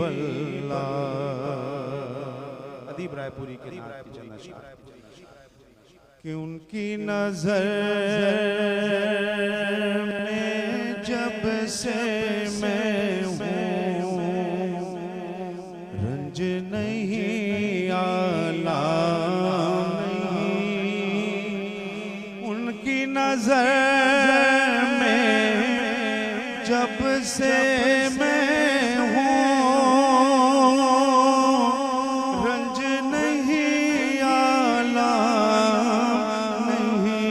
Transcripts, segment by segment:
वल्लाह। अदीब रायपुरी के नाम की जन्नत कि उनकी नजर में जब से मैं हूँ रंज नहीं आलाम नहीं। उनकी नजर में जब से मैं हूँ रंज नहीं आलाम नहीं।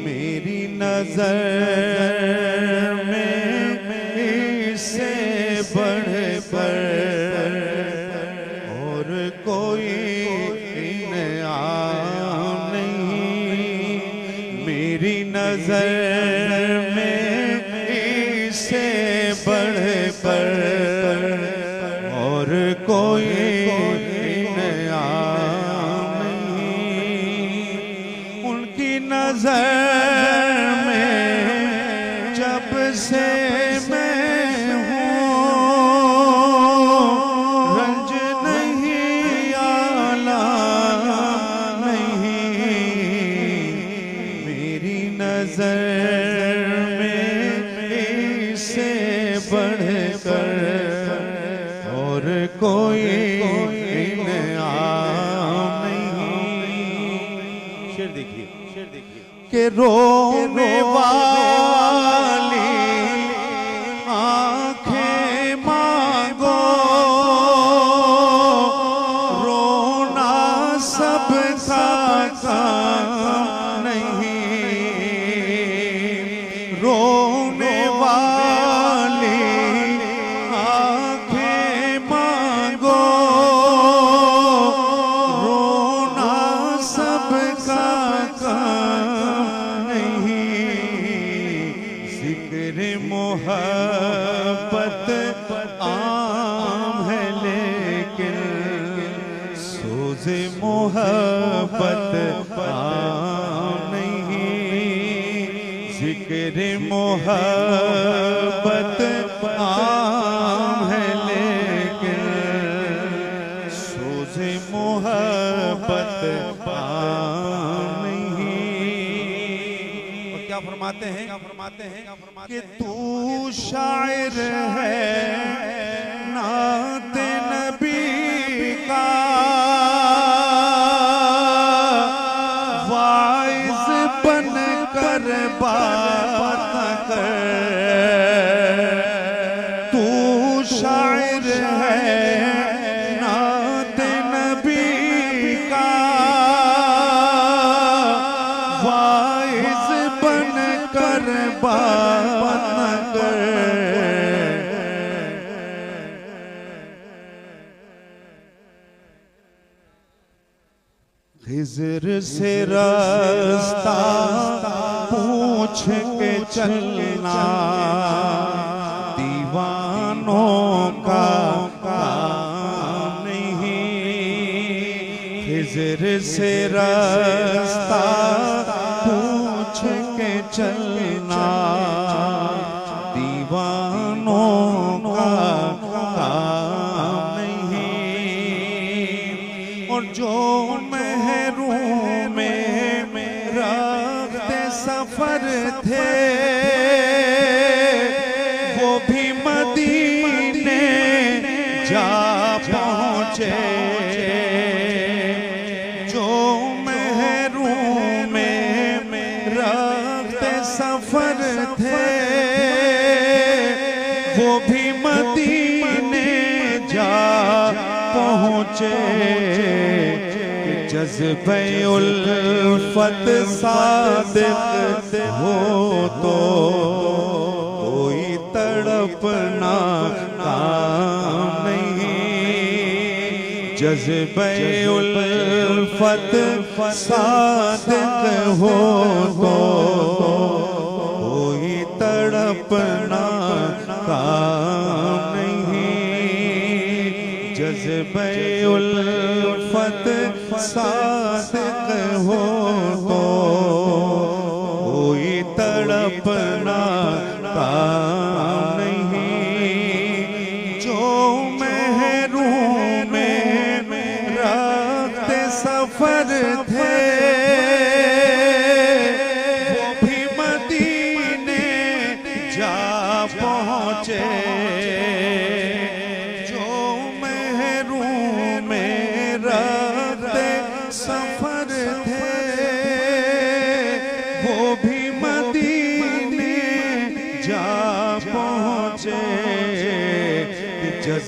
मेरी नजर में इससे बढ़ कर और कोई इनाम नहीं। मेरी नजर में इससे बढ़ कर और कोई इनाम नहीं। उनकी नजर में जब से मैं हूँ रंज नहीं आलाम नहीं। मेरी नजर में इससे बढ़ कर और कोई इनाम नहीं। शेर देखिए कि रोने वाली आंखें मांगो रोना सबका काम नहीं। रोने वाली आंखें मांगो रोना सबका काम नहीं। जिक्र मोहब्बत आम है लेकिन सोज़े मोहब्बत आम नहीं। जिक्र मोहब्बत आम है लेकिन सोज़े मोहब्बत आम नहीं। और क्या फरमाते हैं कि तू शायर है नाते नबी का वाइज बन कर बात कर। तू शायर है नाते नबी का वाइज बन कर बात कर। खिज़र से रास्ता पूछ के चलना दीवानों का काम नहीं। खिज़र से रास्ता पूछ के चलना दीवानों का काम नहीं। और जो सफर थे वो भी मदीने जा पहुँचे। जो महरूम में रास्ते सफर थे वो भी मदीने जा पहुँचे। जज़्बे उल्फत सादिक़ हो तो कोई तड़पना काम नहीं। जज़्बे उल्फत सादिक़ हो तो कोई तड़पना काम नहीं। जज़्बे उल्फत सादिक़ हो तो कोई तड़पना काम नहीं।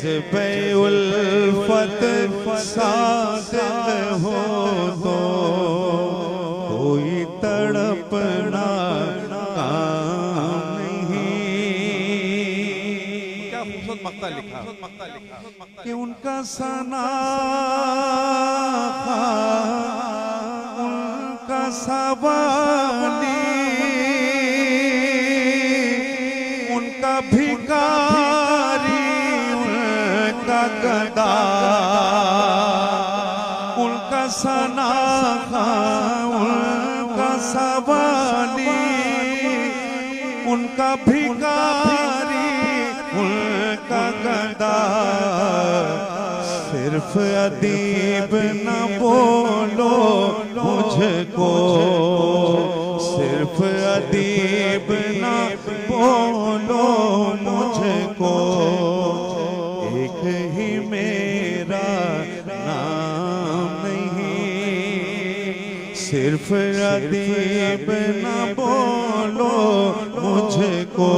जज़्बे उल्फत सादिल हो तो कोई तड़पना काम नहीं। क्या खूबसूरत मक्ता लिखा कि उनका सना उनका सवाली उनका भिखारी उनका गदा उनका सना उनका सवाली उनका भिखारी उनका गदा। सिर्फ अदीब न बोलो मुझको सिर्फ अदीब न बोलो मुझको एक ही मेरा नाम नहीं। सिर्फ अदीब न बोलो मुझको